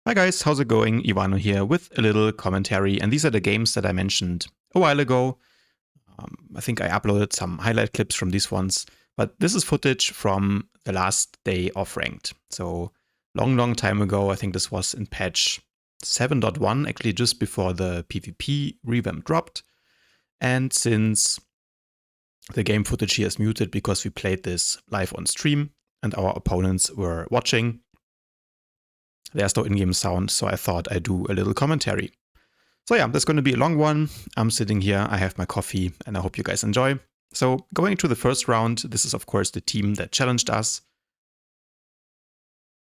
Hi guys, how's it going? Ivano here with a little commentary, and these are the games that I mentioned a while ago. I think I uploaded some highlight clips from these ones, but this is footage from the last day of Ranked. So long time ago, I think this was in patch 7.1, actually just before the PvP revamp dropped. And since the game footage here is muted because we played this live on stream and our opponents were watching, there's no in-game sound, so I thought I'd do a little commentary. So yeah, that's going to be a long one. I'm sitting here, I have my coffee, and I hope you guys enjoy. So going to the first round, this is of course the team that challenged us.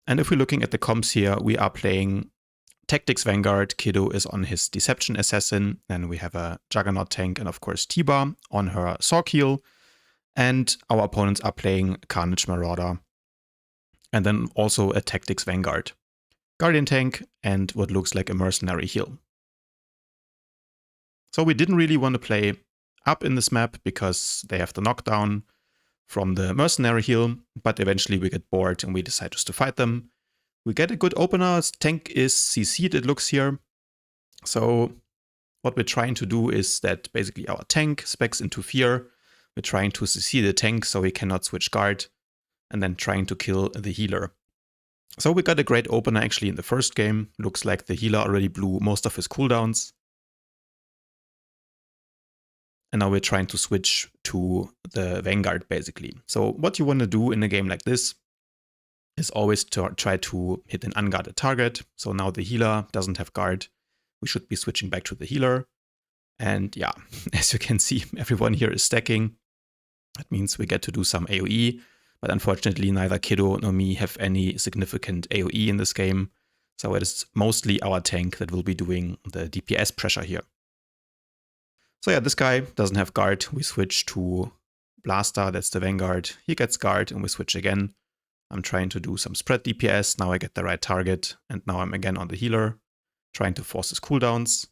And if we're looking at the comps here, we are playing Tactics Vanguard, Kiddo is on his Deception Assassin, and we have a Juggernaut tank and of course Tiba on her Sorkeel. And our opponents are playing Carnage Marauder, and then also a Tactics Vanguard, Guardian tank, and what looks like a Mercenary heal. So we didn't really want to play up in this map because they have the knockdown from the Mercenary heal, but eventually we get bored and we decide just to fight them. We get a good opener, tank is CC'd it looks here. So what we're trying to do is that basically our tank specs into fear. We're trying to CC the tank so he cannot switch guard, and then trying to kill the healer. So we got a great opener actually in the first game. Looks like the healer already blew most of his cooldowns. And now we're trying to switch to the Vanguard basically. So what you want to do in a game like this is always to try to hit an unguarded target. So now the healer doesn't have guard. We should be switching back to the healer. And yeah, as you can see, everyone here is stacking. That means we get to do some AoE. But unfortunately, neither Kiddo nor me have any significant AoE in this game. So it is mostly our tank that will be doing the DPS pressure here. So yeah, this guy doesn't have guard. We switch to Blaster, that's the Vanguard. He gets guard and we switch again. I'm trying to do some spread DPS. Now I get the right target. And now I'm again on the healer, trying to force his cooldowns.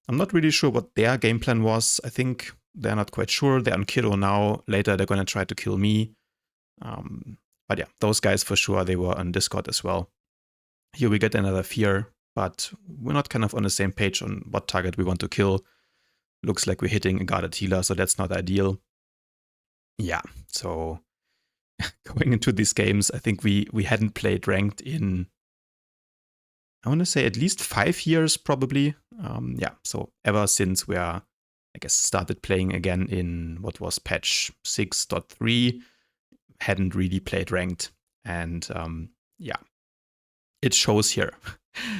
I'm not really sure what their game plan was. I think they're not quite sure. They're on Kiddo now. Later they're going to try to kill me. But yeah, those guys for sure, they were on Discord as well. Here we get another fear, but we're not kind of on the same page on what target we want to kill. Looks like we're hitting a guarded healer, so that's not ideal. Yeah, so going into these games, I think we hadn't played ranked in, I want to say at least 5 years probably. Yeah, so ever since we are, I guess, started playing again in what was patch 6.3, hadn't really played ranked. And yeah, it shows here.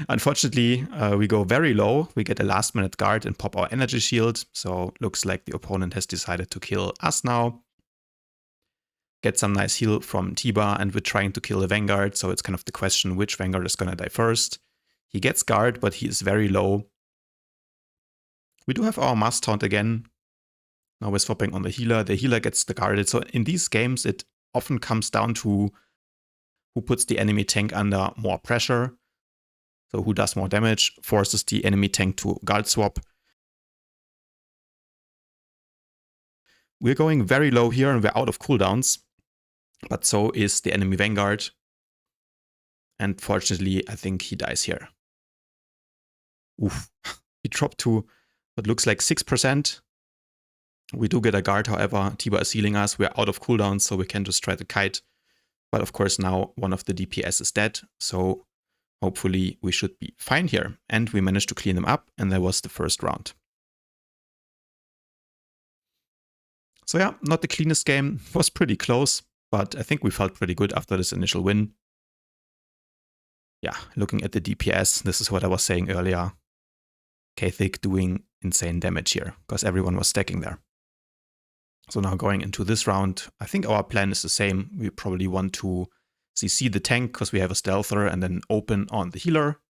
Unfortunately, we go very low. We get a last minute guard and pop our energy shield. So looks like the opponent has decided to kill us now. Get some nice heal from Tiba, and we're trying to kill the Vanguard. So it's kind of the question which Vanguard is going to die first. He gets guard, but he is very low. We do have our Must Taunt again. Now we're swapping on the healer. The healer gets the guarded. So in these games, it often comes down to who puts the enemy tank under more pressure. So who does more damage, forces the enemy tank to guard swap. We're going very low here and we're out of cooldowns. But so is the enemy Vanguard. And fortunately, I think he dies here. Oof. He dropped to what looks like 6%. We do get a guard, however. Tiba is healing us. We're out of cooldowns, so we can just try to kite. But of course, now one of the DPS is dead. So hopefully we should be fine here. And we managed to clean them up, and that was the first round. So yeah, not the cleanest game. It was pretty close, but I think we felt pretty good after this initial win. Yeah, looking at the DPS, this is what I was saying earlier. Kathik doing insane damage here, because everyone was stacking there. So now going into this round, I think our plan is the same. We probably want to CC the tank because we have a stealther and then open on the healer.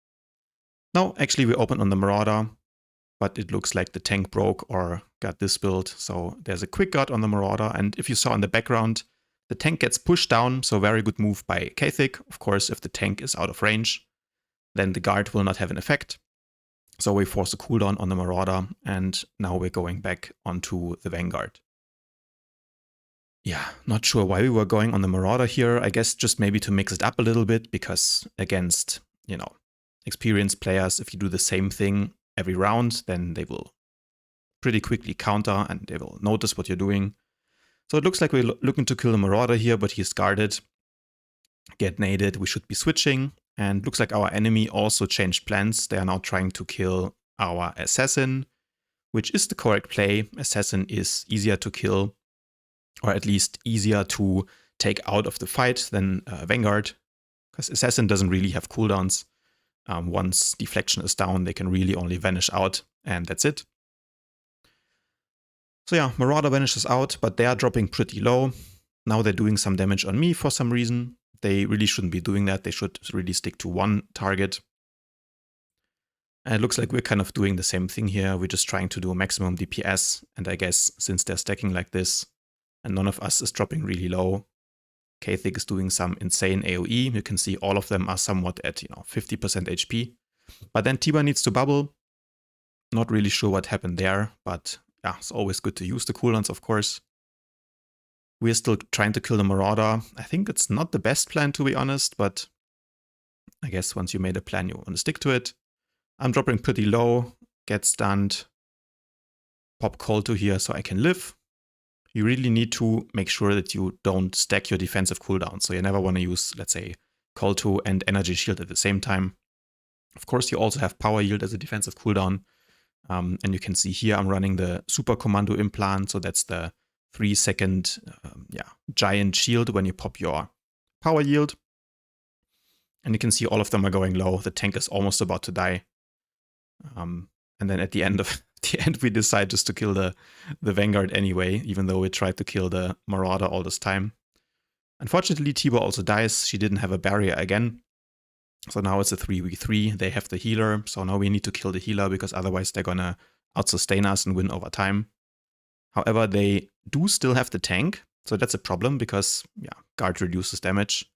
No, actually we open on the Marauder, but it looks like the tank broke or got this build. So there's a quick guard on the Marauder, and if you saw in the background, the tank gets pushed down, so very good move by Kathik. Of course, if the tank is out of range, then the guard will not have an effect. So we force a cooldown on the Marauder, and now we're going back onto the Vanguard. Yeah, not sure why we were going on the Marauder here. I guess just maybe to mix it up a little bit, because against, experienced players, if you do the same thing every round, then they will pretty quickly counter and they will notice what you're doing. So it looks like we're looking to kill the Marauder here, but he's guarded. Get naded, we should be switching. And looks like our enemy also changed plans. They are now trying to kill our Assassin, which is the correct play. Assassin is easier to kill, or at least easier to take out of the fight than Vanguard, because Assassin doesn't really have cooldowns. Once deflection is down, they can really only vanish out, and that's it. So yeah, Marauder vanishes out, but they are dropping pretty low. Now they're doing some damage on me for some reason. They really shouldn't be doing that. They should really stick to one target. And it looks like we're kind of doing the same thing here. We're just trying to do a maximum DPS. And I guess since they're stacking like this, and none of us is dropping really low, Kathik is doing some insane AoE. You can see all of them are somewhat at 50% HP. But then Tiba needs to bubble. Not really sure what happened there, but yeah, it's always good to use the cooldowns, of course. We're still trying to kill the Marauder. I think it's not the best plan, to be honest, but I guess once you made a plan, you want to stick to it. I'm dropping pretty low, get stunned, pop Call to here so I can live. You really need to make sure that you don't stack your defensive cooldown. So you never want to use, let's say, Call to and Energy Shield at the same time. Of course, you also have Power Yield as a defensive cooldown. And you can see here I'm running the Super Commando implant. So that's the 3-second giant shield when you pop your Power Yield. And you can see all of them are going low. The tank is almost about to die. And then at the end we decide just to kill the Vanguard anyway, even though we tried to kill the Marauder all this time. Unfortunately, Tiba also dies. She didn't have a barrier again. So now it's a 3v3. They have the healer. So now we need to kill the healer because otherwise they're gonna out-sustain us and win over time. However, they do still have the tank. So that's a problem because, guard reduces damage.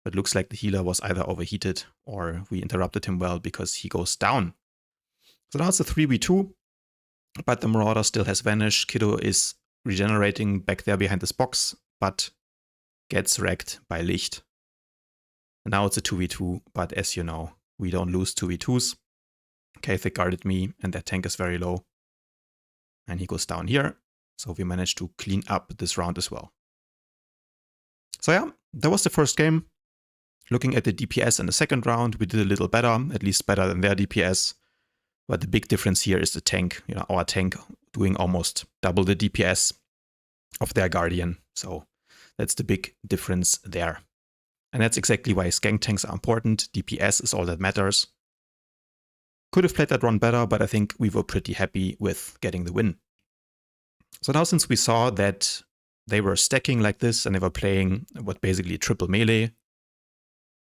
But looks like the healer was either overheated or we interrupted him well because he goes down. So now it's a 3v2, but the Marauder still has vanished. Kiddo is regenerating back there behind this box, but gets wrecked by Licht. And now it's a 2v2, but as you know, we don't lose 2v2s. Kathik guarded me, and their tank is very low. And he goes down here, so we managed to clean up this round as well. So yeah, that was the first game. Looking at the DPS in the second round, we did a little better, at least better than their DPS. But the big difference here is the tank. Our tank doing almost double the DPS of their Guardian. So that's the big difference there. And that's exactly why skank tanks are important. DPS is all that matters. Could have played that run better, but I think we were pretty happy with getting the win. So now since we saw that they were stacking like this and they were playing what basically triple melee,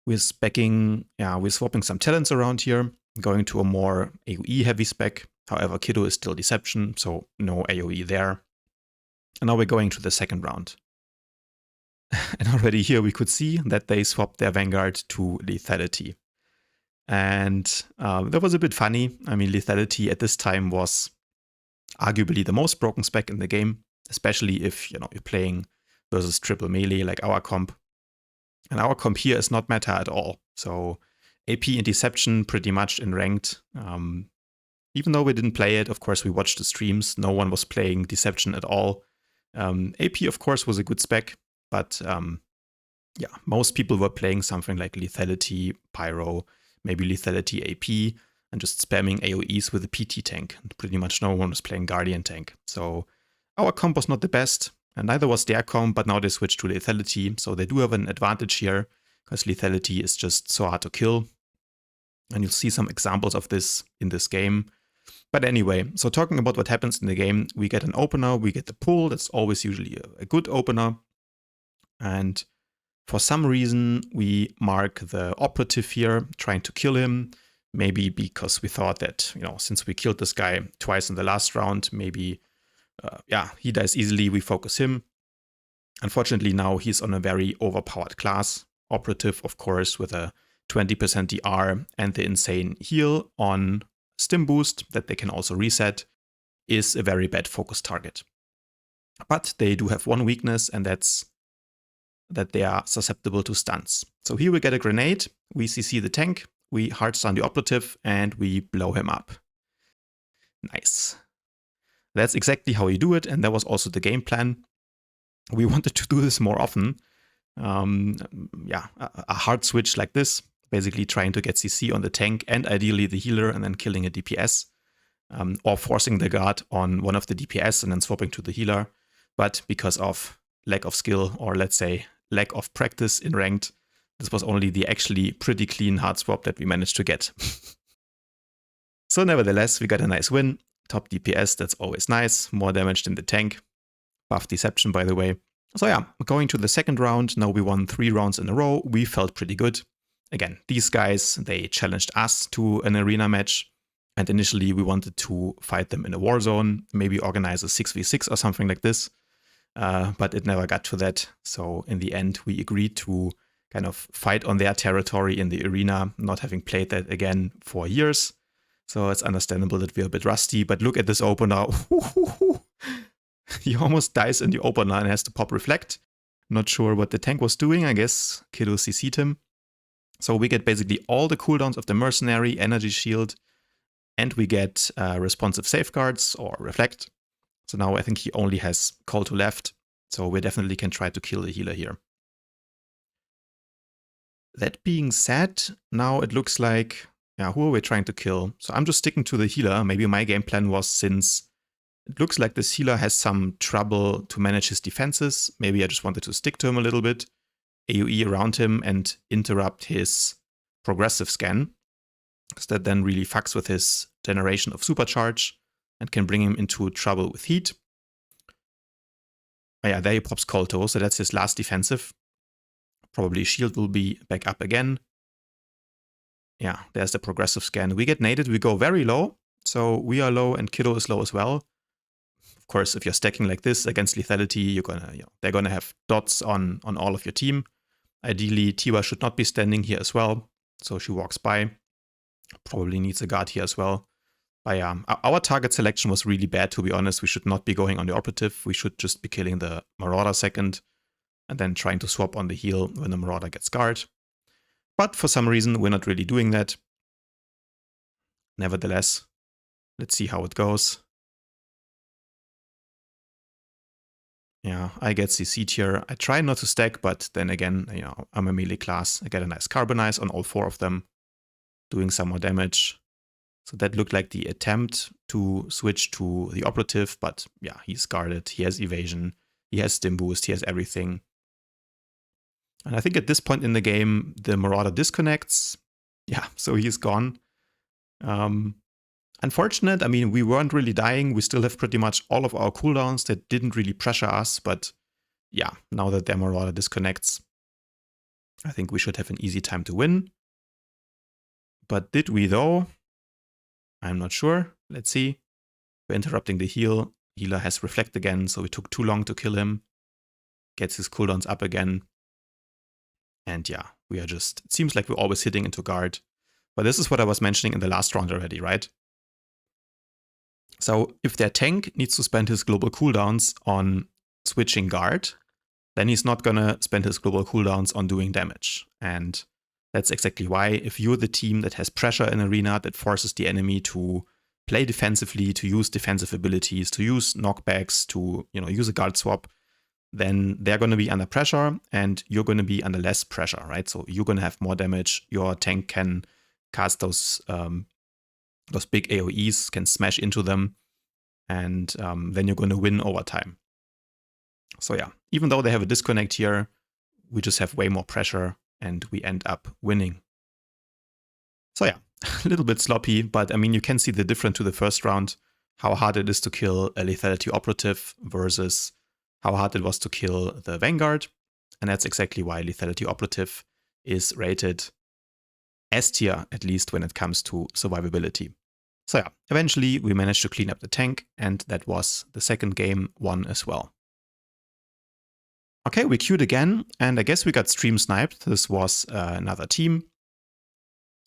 we're swapping some talents around here, going to a more AoE heavy spec. However, Kiddo is still Deception, so no AoE there. And now we're going to the second round. And already here we could see that they swapped their Vanguard to Lethality. And that was a bit funny. I mean, Lethality at this time was arguably the most broken spec in the game, especially if you're playing versus triple melee like our comp. And our comp here is not meta at all. So AP and Deception pretty much in ranked. Even though we didn't play it, of course, we watched the streams. No one was playing Deception at all. AP, of course, was a good spec. But most people were playing something like Lethality, Pyro, maybe Lethality AP, and just spamming AoEs with a PT tank. Pretty much no one was playing Guardian tank. So our comp was not the best. And neither was their comp, but now they switched to Lethality. So they do have an advantage here, because Lethality is just so hard to kill. And you'll see some examples of this in this game. But anyway, so talking about what happens in the game, we get an opener, we get the pull. That's always usually a good opener. And for some reason, we mark the operative here, trying to kill him. Maybe because we thought that, since we killed this guy twice in the last round, maybe he dies easily, we focus him. Unfortunately, now he's on a very overpowered class. Operative, of course, with a 20% DR and the insane heal on Stim Boost that they can also reset, is a very bad focus target. But they do have one weakness, and that's that they are susceptible to stuns. So here we get a grenade, we CC the tank, we hardstun the operative and we blow him up. Nice. That's exactly how you do it, and that was also the game plan. We wanted to do this more often. Yeah, a hard switch like this, basically trying to get CC on the tank and ideally the healer and then killing a DPS, or forcing the guard on one of the DPS and then swapping to the healer. But because of lack of skill, or let's say lack of practice in ranked, this was only the actually pretty clean hard swap that we managed to get. So nevertheless, we got a nice win. Top DPS, that's always nice. More damage than the tank. Buff Deception, by the way. So yeah, going to the second round. Now we won 3 rounds in a row. We felt pretty good. Again, these guys, they challenged us to an arena match. And initially we wanted to fight them in a war zone, maybe organize a 6v6 or something like this. But it never got to that. So in the end, we agreed to kind of fight on their territory in the arena, not having played that again for years. So it's understandable that we're a bit rusty, but look at this opener. He almost dies in the opener and has to pop Reflect. Not sure what the tank was doing. I guess Kiddo CC'd him. So we get basically all the cooldowns of the Mercenary, Energy Shield, and we get responsive safeguards or Reflect. So now I think he only has Call to left. So we definitely can try to kill the healer here. That being said, now it looks like, yeah, who are we trying to kill? So I'm just sticking to the healer. Maybe my game plan was, since it looks like this healer has some trouble to manage his defenses, maybe I just wanted to stick to him a little bit, AoE around him and interrupt his progressive scan, because that then really fucks with his generation of supercharge and can bring him into trouble with heat. Oh yeah, there he pops Kolto, so that's his last defensive. Probably shield will be back up again. Yeah, there's the progressive scan. We get naded, we go very low. So we are low and Kiddo is low as well. Of course, if you're stacking like this against lethality, you're gonna, they're gonna have dots on all of your team. Ideally, Tiwa should not be standing here as well. So she walks by. Probably needs a guard here as well. But yeah, our target selection was really bad, to be honest. We should not be going on the operative. We should just be killing the Marauder second and then trying to swap on the heal when the Marauder gets guard. But for some reason, we're not really doing that. Nevertheless, let's see how it goes. Yeah, I get CC'd here. I try not to stack, but then again, I'm a melee class. I get a nice Carbonize on all 4 of them, doing some more damage. So that looked like the attempt to switch to the operative, but yeah, he's guarded, he has evasion, he has stim boost, he has everything. And I think at this point in the game, the Marauder disconnects. Yeah, so he's gone. Unfortunate, I mean, we weren't really dying. We still have pretty much all of our cooldowns that didn't really pressure us. But yeah, now that their Marauder disconnects, I think we should have an easy time to win. But did we though? I'm not sure. Let's see. We're interrupting the heal. Healer has Reflect again, so it took too long to kill him. Gets his cooldowns up again. And yeah, we are just, it seems like we're always hitting into guard. But this is what I was mentioning in the last round already, right? So if their tank needs to spend his global cooldowns on switching guard, then he's not gonna spend his global cooldowns on doing damage. And that's exactly why, if you're the team that has pressure in arena, that forces the enemy to play defensively, to use defensive abilities, to use knockbacks, to use a guard swap, then they're going to be under pressure and you're going to be under less pressure, right? So you're going to have more damage. Your tank can cast those big AoEs, can smash into them, and then you're going to win over time. So yeah, even though they have a disconnect here, we just have way more pressure and we end up winning. So yeah, a little bit sloppy, but I mean, you can see the difference to the first round, how hard it is to kill a lethality operative versus how hard it was to kill the Vanguard. And that's exactly why lethality operative is rated S tier, at least when it comes to survivability. So yeah, eventually we managed to clean up the tank, and that was the second game won as well. Okay, we queued again, and I guess we got stream sniped. This was another team.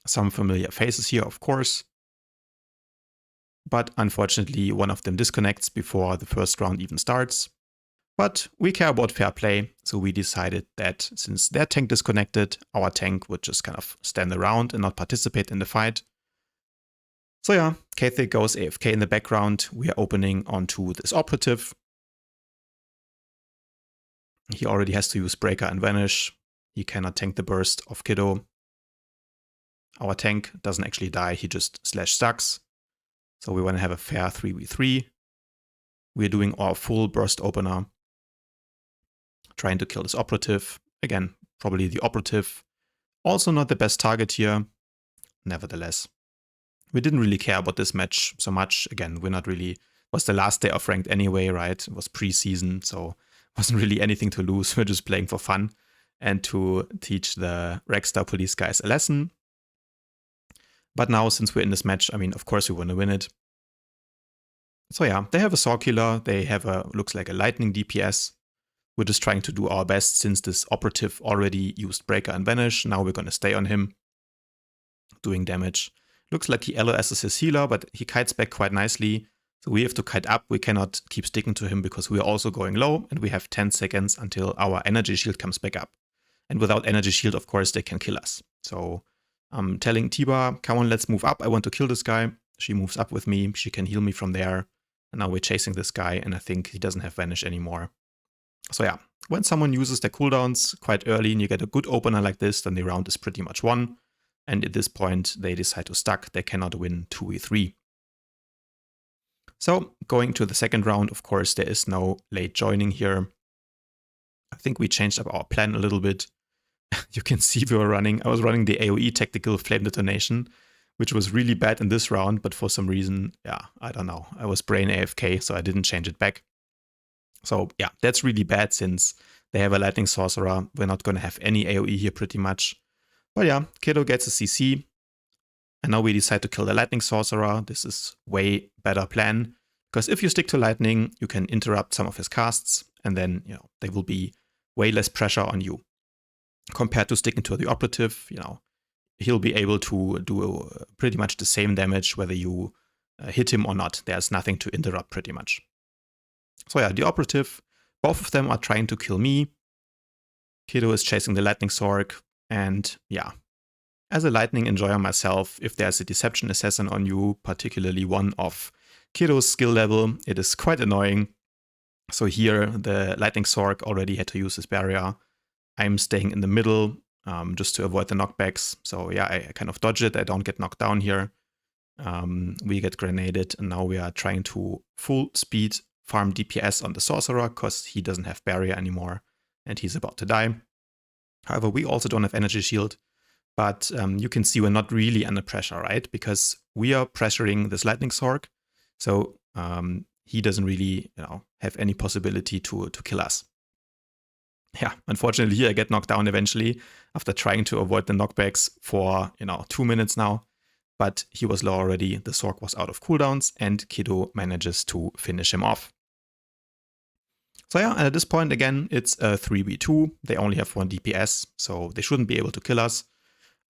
Some familiar faces here, of course. But unfortunately, one of them disconnects before the first round even starts. But we care about fair play, so we decided that since their tank disconnected, our tank would just kind of stand around and not participate in the fight. So yeah, Kathik goes AFK in the background. We are opening onto this operative. He already has to use Breaker and Vanish. He cannot tank the burst of Kiddo. Our tank doesn't actually die, he just /stucks. So we want to have a fair 3v3. We're doing our full burst opener, trying to kill this operative. Again, probably the operative. Also not the best target here. Nevertheless, we didn't really care about this match so much. Again, we're not really, it was the last day of ranked anyway, right? It was pre-season, so wasn't really anything to lose. We're just playing for fun and to teach the Rexstar police guys a lesson. But now, since we're in this match, I mean, of course we want to win it. So yeah, they have a Saw Killer, they have a, looks like a Lightning DPS. We're just trying to do our best since this operative already used Breaker and Vanish. Now we're going to stay on him, doing damage. Looks like he LOSs his healer, but he kites back quite nicely. So we have to kite up, we cannot keep sticking to him because we are also going low, and we have 10 seconds until our energy shield comes back up. And without energy shield, of course, they can kill us. So I'm telling Tiba, come on, let's move up, I want to kill this guy. She moves up with me, she can heal me from there. And now we're chasing this guy, and I think he doesn't have Vanish anymore. So yeah, when someone uses their cooldowns quite early and you get a good opener like this, then the round is pretty much won. And at this point, they decide to stuck. They cannot win 2v3. So going to the second round, of course, there is no late joining here. I think we changed up our plan a little bit. You can see I was running the AoE tactical flame detonation, which was really bad in this round, but for some reason, yeah, I don't know. I was brain AFK, so I didn't change it back. So yeah, that's really bad since they have a Lightning Sorcerer. We're not going to have any AoE here pretty much. But yeah, Kiddo gets a CC. And now we decide to kill the Lightning Sorcerer. This is way better plan. Because if you stick to Lightning, you can interrupt some of his casts. And then, you know, there will be way less pressure on you. Compared to sticking to the operative, you know, he'll be able to do pretty much the same damage whether you hit him or not. There's nothing to interrupt pretty much. So yeah, the operative, both of them are trying to kill me. Kiddo is chasing the Lightning Sorc, and yeah. As a Lightning Enjoyer myself, if there's a Deception Assassin on you, particularly one of Kiddo's skill level, it is quite annoying. So here, the Lightning Sorc already had to use his barrier. I'm staying in the middle, just to avoid the knockbacks. So yeah, I kind of dodge it, I don't get knocked down here. We get grenaded, and now we are trying to full speed farm DPS on the Sorcerer, because he doesn't have barrier anymore, and he's about to die. However, we also don't have energy shield, but you can see we're not really under pressure, right? Because we are pressuring this Lightning Sorc, so he doesn't really, you know, have any possibility to kill us. Yeah, unfortunately here I get knocked down eventually after trying to avoid the knockbacks for, you know, 2 minutes now. But he was low already, the Sorc was out of cooldowns, and Kiddo manages to finish him off. So yeah, and at this point again, it's a 3v2. They only have 1 DPS, so they shouldn't be able to kill us.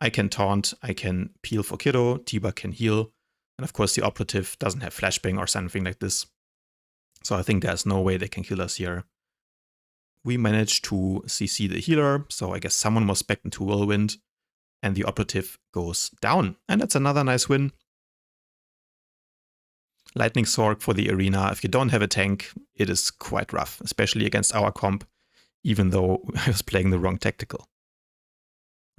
I can taunt, I can peel for Kiddo, Tiba can heal, and of course the operative doesn't have flashbang or something like this. So I think there's no way they can kill us here. We managed to CC the healer, so I guess someone was back into Whirlwind, and the operative goes down. And that's another nice win. Lightning Sorc for the arena. If you don't have a tank, it is quite rough, especially against our comp, even though I was playing the wrong tactical.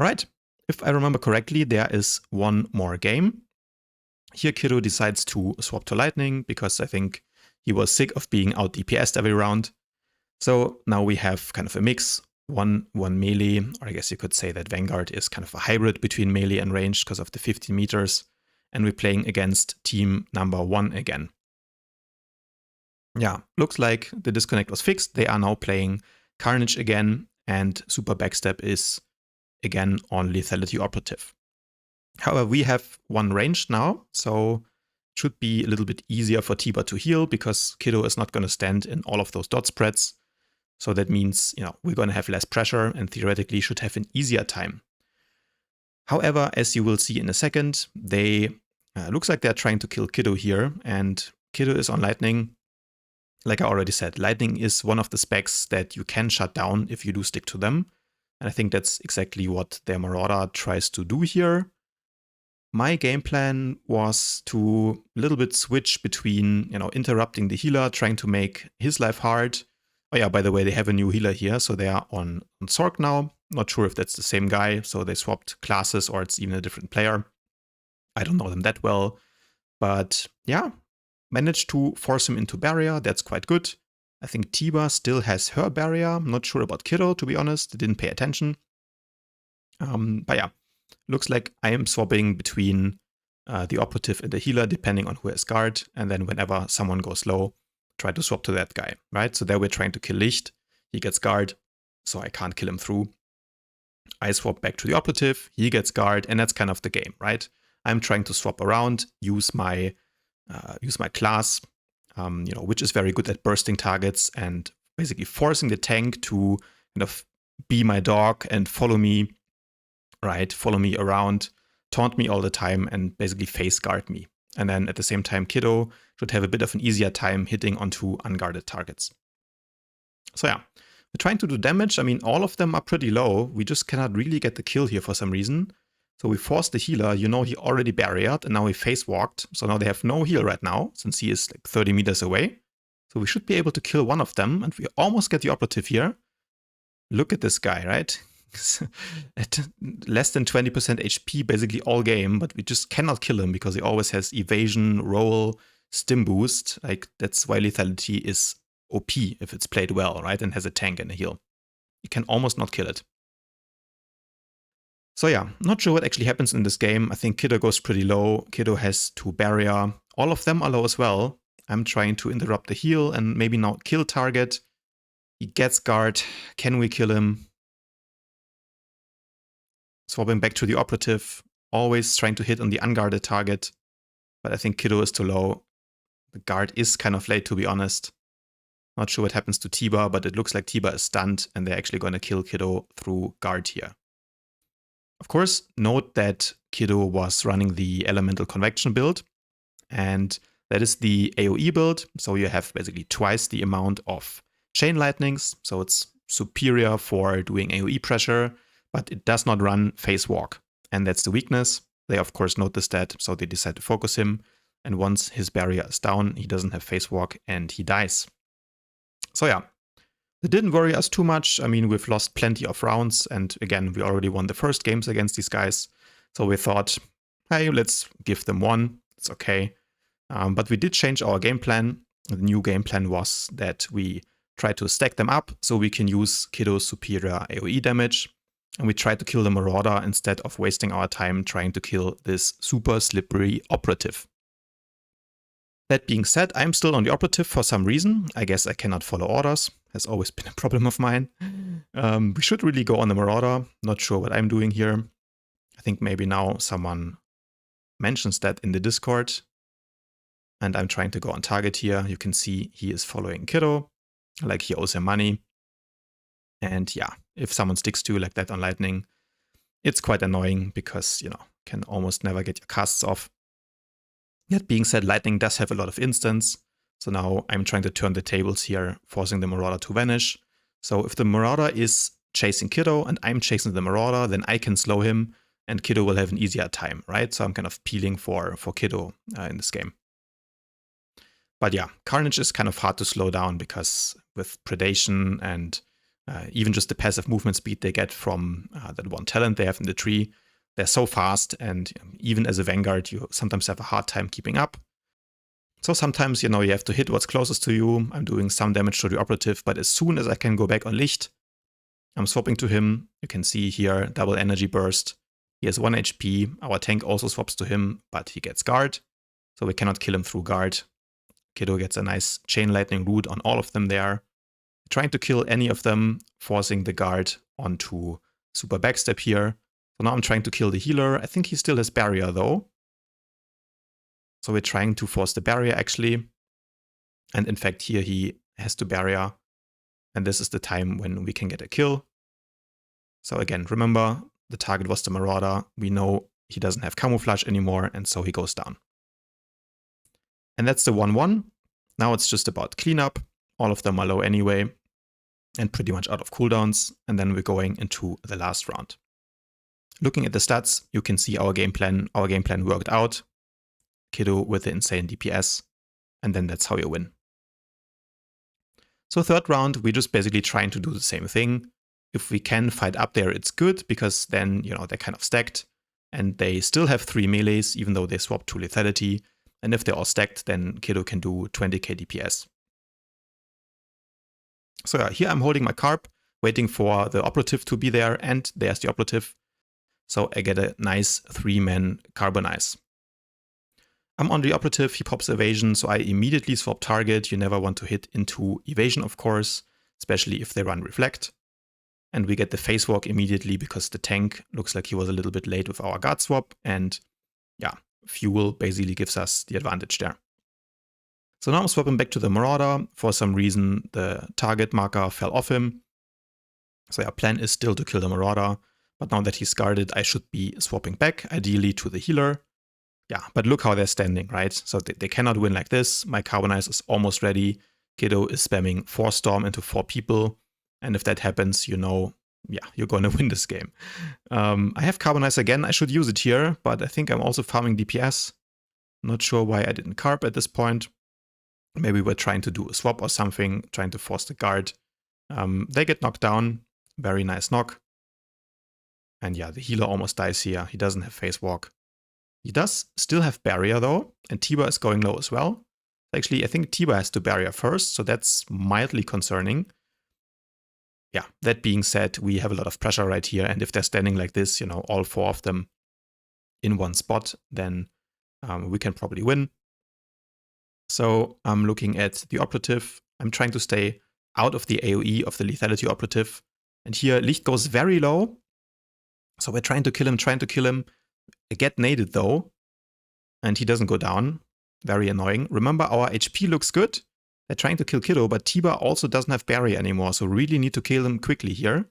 Alright, if I remember correctly, there is one more game. Here Kiddo decides to swap to Lightning, because I think he was sick of being out DPS'd every round. So now we have kind of a mix, one melee, or I guess you could say that Vanguard is kind of a hybrid between melee and ranged because of the 15 meters. And we're playing against team number 1 again. Yeah, looks like the disconnect was fixed. They are now playing Carnage again, and Super Backstab is again on Lethality Operative. However, we have 1 ranged now, so it should be a little bit easier for Tiba to heal, because Kiddo is not going to stand in all of those dot spreads. So that means, you know, we're going to have less pressure and theoretically should have an easier time. However, as you will see in a second, they looks like they're trying to kill Kiddo here, and Kiddo is on Lightning. like I already said, lightning is one of the specs that you can shut down if you do stick to them. And I think that's exactly what their Marauder tries to do here. My game plan was to a little bit switch between, interrupting the healer, trying to make his life hard. Oh yeah, by the way, they have a new healer here, so they are on Sorg now. Not sure if that's the same guy, so they swapped classes or it's even a different player. I don't know them that well, but yeah, managed to force him into barrier. That's quite good. I think Tiba still has her barrier. I'm not sure about Kiddo, to be honest. Didn't pay attention. But yeah, looks like I am swapping between the operative and the healer, depending on who has guard. And then whenever someone goes low, try to swap to that guy, right? So there we're trying to kill Licht. He gets guard, so I can't kill him through. I swap back to the operative, he gets guard, and that's kind of the game, right? I'm trying to swap around, use my class, which is very good at bursting targets and basically forcing the tank to kind of be my dog and follow me, right? Follow me around, taunt me all the time, and basically face guard me. And then at the same time, Kiddo should have a bit of an easier time hitting onto unguarded targets. So yeah, we're trying to do damage. I mean, all of them are pretty low. We just cannot really get the kill here for some reason. So we forced the healer, he already barriered, and now he face walked. So now they have no heal right now, since he is like 30 meters away. So we should be able to kill one of them, and we almost get the operative here. Look at this guy, right? At less than 20% HP basically all game, but we just cannot kill him because he always has evasion, roll, stim boost. Like, that's why lethality is OP if it's played well, right? And has a tank and a heal. You can almost not kill it. So yeah, not sure what actually happens in this game. I think Kiddo goes pretty low. Kiddo has 2 barrier. All of them are low as well. I'm trying to interrupt the heal and maybe now kill target. He gets guard. Can we kill him? Swapping back to the operative. Always trying to hit on the unguarded target. But I think Kiddo is too low. The guard is kind of late, to be honest. Not sure what happens to Tiba, but it looks like Tiba is stunned and they're actually going to kill Kiddo through guard here. Of course, note that Kiddo was running the Elemental Convection build, and that is the AoE build, so you have basically twice the amount of chain lightnings, so it's superior for doing AoE pressure, but it does not run phase walk, and that's the weakness. They of course noticed that, so they decide to focus him, and once his barrier is down, he doesn't have phase walk and he dies. So yeah. It didn't worry us too much. I mean, we've lost plenty of rounds, and again, we already won the first games against these guys. So we thought, hey, let's give them one. It's okay. But we did change our game plan. The new game plan was that we try to stack them up so we can use Kiddo's superior AoE damage. And we try to kill the Marauder instead of wasting our time trying to kill this super slippery operative. That being said, I'm still on the operative for some reason. I guess I cannot follow orders. Has always been a problem of mine. We should really go on the Marauder. Not sure what I'm doing here. I think maybe now someone mentions that in the Discord. And I'm trying to go on target here. You can see he is following Kiddo. Like he owes him money. And yeah, if someone sticks to you like that on Lightning, it's quite annoying because, can almost never get your casts off. That being said, Lightning does have a lot of instants. So now I'm trying to turn the tables here, forcing the Marauder to vanish. So if the Marauder is chasing Kiddo and I'm chasing the Marauder, then I can slow him and Kiddo will have an easier time, right? So I'm kind of peeling for Kiddo in this game. But yeah, Carnage is kind of hard to slow down because with Predation and even just the passive movement speed they get from that one talent they have in the tree, they're so fast, and even as a Vanguard, you sometimes have a hard time keeping up. So sometimes, you have to hit what's closest to you. I'm doing some damage to the operative, but as soon as I can go back on Licht, I'm swapping to him. You can see here, double energy burst. He has 1 HP. Our tank also swaps to him, but he gets guard. So we cannot kill him through guard. Kiddo gets a nice chain lightning root on all of them there. Trying to kill any of them, forcing the guard onto super backstep here. So now I'm trying to kill the healer. I think he still has barrier though. So we're trying to force the barrier actually. And in fact here he has to barrier. And this is the time when we can get a kill. So again, remember the target was the Marauder. We know he doesn't have camouflage anymore and so he goes down. And that's the 1-1. Now it's just about cleanup. All of them are low anyway and pretty much out of cooldowns. And then we're going into the last round. Looking at the stats, you can see our game plan worked out. Kiddo with the insane DPS, and then that's how you win. So third round, we're just basically trying to do the same thing. If we can fight up there, it's good, because then, they're kind of stacked, and they still have 3 melees, even though they swapped to lethality. And if they're all stacked, then Kiddo can do 20k DPS. So yeah, here I'm holding my carp, waiting for the operative to be there, and there's the operative. So I get a nice 3-man carbonize. I'm on the operative, he pops evasion, so I immediately swap target. You never want to hit into evasion, of course, especially if they run reflect. And we get the phase walk immediately because the tank looks like he was a little bit late with our guard swap, and yeah, fuel basically gives us the advantage there. So now I'm swapping back to the Marauder. For some reason, the target marker fell off him. So yeah, plan is still to kill the Marauder, but now that he's guarded, I should be swapping back, ideally to the healer. Yeah, but look how they're standing, right? So they cannot win like this. My Carbonize is almost ready. Kiddo is spamming 4 Storm into 4 people. And if that happens, yeah, you're going to win this game. I have Carbonize again. I should use it here, but I think I'm also farming DPS. Not sure why I didn't Carp at this point. Maybe we're trying to do a swap or something, trying to force the guard. They get knocked down. Very nice knock. And yeah, the healer almost dies here. He doesn't have phase walk. He does still have barrier though, and Tiba is going low as well. Actually, I think Tiba has to barrier first, so that's mildly concerning. Yeah, that being said, we have a lot of pressure right here, and if they're standing like this, all 4 of them in one spot, then we can probably win. So I'm looking at the operative. I'm trying to stay out of the AoE of the lethality operative. And here, Licht goes very low. So we're trying to kill him, I get naded though, and he doesn't go down. Very annoying. Remember, our HP looks good. They're trying to kill Kiddo, but Tiba also doesn't have barrier anymore, so really need to kill him quickly here.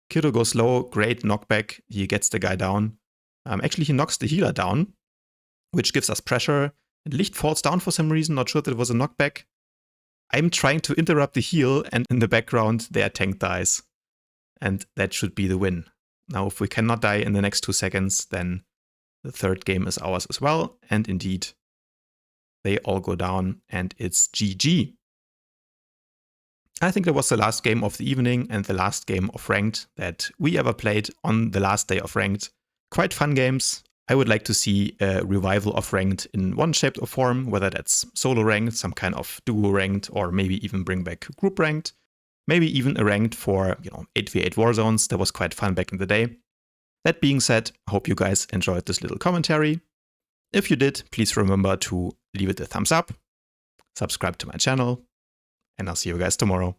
Kiddo goes low, great knockback. He gets the guy down. Actually, he knocks the healer down, which gives us pressure. And Licht falls down for some reason, not sure that it was a knockback. I'm trying to interrupt the heal, and in the background, their tank dies. And that should be the win. Now, if we cannot die in the next 2 seconds, then the third game is ours as well. And indeed, they all go down, and it's GG. I think that was the last game of the evening and the last game of Ranked that we ever played on the last day of Ranked. Quite fun games. I would like to see a revival of Ranked in one shape or form, whether that's solo Ranked, some kind of duo Ranked, or maybe even bring back group Ranked. Maybe even a Ranked for 8v8 war zones. That was quite fun back in the day. That being said, I hope you guys enjoyed this little commentary. If you did, please remember to leave it a thumbs up, subscribe to my channel, and I'll see you guys tomorrow.